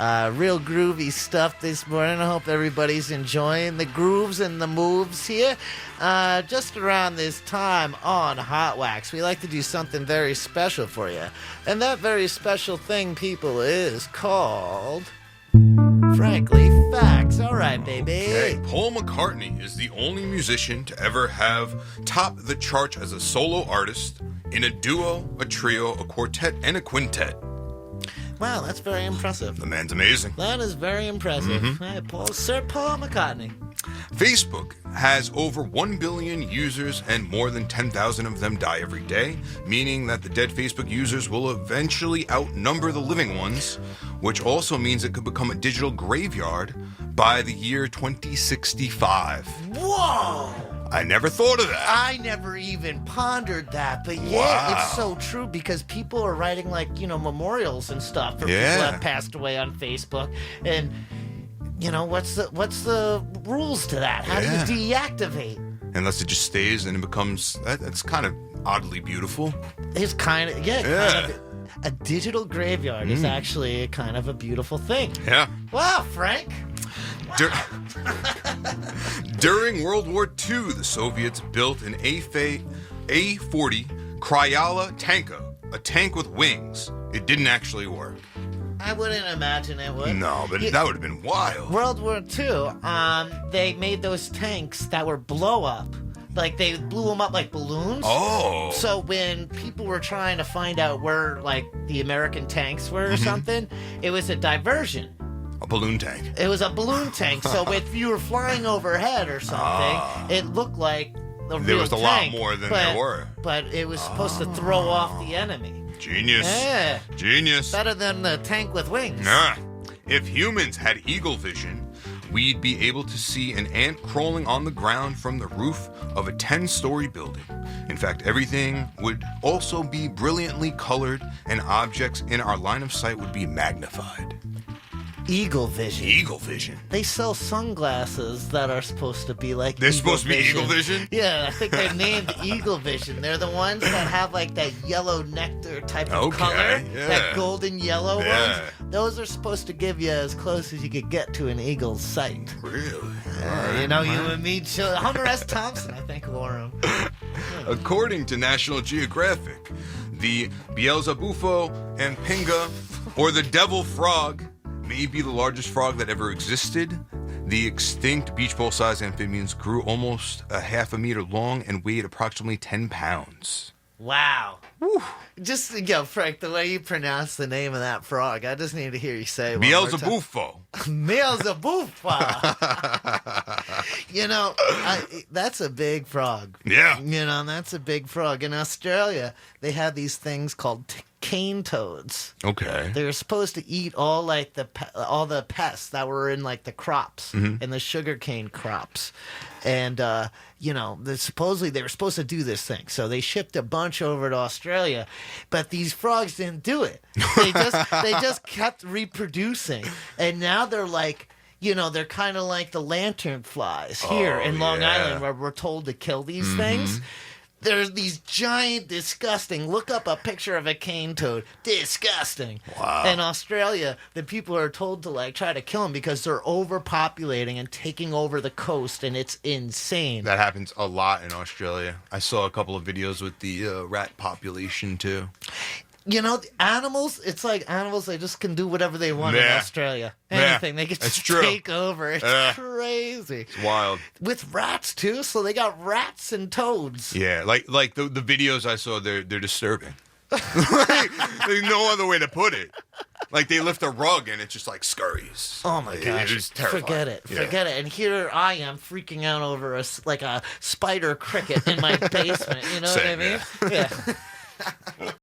Real groovy stuff this morning. I hope everybody's enjoying the grooves and the moves here. Just around this time on Hot Wax, we like to do something very special for you. And that very special thing, people, is called... Frankly, facts. All right, baby. Okay, Paul McCartney is the only musician to ever have topped the charts as a solo artist in a duo, a trio, a quartet, and a quintet. Wow, that's very impressive. The man's amazing. That is very impressive. Hey, Sir Paul McCartney. Facebook has over 1 billion users and more than 10,000 of them die every day, meaning that the dead Facebook users will eventually outnumber the living ones, which also means it could become a digital graveyard by the year 2065. Whoa! I never thought of that. I never even pondered that, but yeah, Wow. it's so true because people are writing memorials and stuff for people Yeah. that passed away on Facebook, and what's the rules to that? How Yeah. do you deactivate? Unless it just stays and it becomes, that's kind of oddly beautiful. It's kind of Yeah. a digital graveyard is actually kind of a beautiful thing. Yeah. Wow, Frank. Dur- During World War II, the Soviets built an A-40 Kryala tanka, a tank with wings. It didn't actually work. I wouldn't imagine it would. No, but that would have been wild. World War II, they made those tanks that were blow up. Like, they blew them up like balloons. Oh. So when people were trying to find out where, the American tanks were or something, it was a diversion. A balloon tank. It was a balloon tank. So if you were flying overhead or something, it looked like a real There was a tank, lot more than but, there were. But it was supposed to throw off the enemy. Genius. Yeah. Genius. Better than the tank with wings. Nah. If humans had eagle vision, we'd be able to see an ant crawling on the ground from the roof of a 10-story building. In fact, everything would also be brilliantly colored, and objects in our line of sight would be magnified. Eagle vision. Eagle vision. They sell sunglasses that are supposed to be like They're supposed to be Eagle Vision? Yeah, I think they're named Eagle Vision. They're the ones that have that yellow nectar type of color, yeah. that golden yellow Yeah. ones. Those are supposed to give you as close as you could get to an eagle's sight. Really? You and me, Hunter S. Thompson, I think, wore them. According to National Geographic, the Beelzebufo and Pinga, or the devil frog, may be the largest frog that ever existed. The extinct beach bowl-sized amphibians grew almost a half a meter long and weighed approximately 10 pounds. Wow. Woo. Just, Frank, the way you pronounce the name of that frog, I just need to hear you say it one more time. Beelzebufo. Beelzebufo. That's a big frog. Yeah. That's a big frog. In Australia, they have these things called cane toads. Okay. They're supposed to eat all the pests that were in the crops and the sugarcane crops, and supposedly they were supposed to do this thing. So they shipped a bunch over to Australia, but these frogs didn't do it. They just kept reproducing, and now they're they're kind of like the lantern flies here in Long Island, where we're told to kill these things. There's these giant, disgusting, look up a picture of a cane toad, disgusting. Wow. In Australia, the people are told to try to kill them because they're overpopulating and taking over the coast, and it's insane. That happens a lot in Australia. I saw a couple of videos with the rat population, too. The animals, it's like animals, they just can do whatever they want in Yeah. Australia. Yeah. Anything. They can That's just true. take over. It's Yeah. crazy. It's wild. With rats, too, so they got rats and toads. Yeah, like the videos I saw, they're disturbing. There's no other way to put it. Like they lift a rug and it just scurries. Oh my gosh! It's terrifying. Forget it. Yeah. Forget it. And here I am freaking out over a spider cricket in my basement. You know Same, what I mean? Yeah.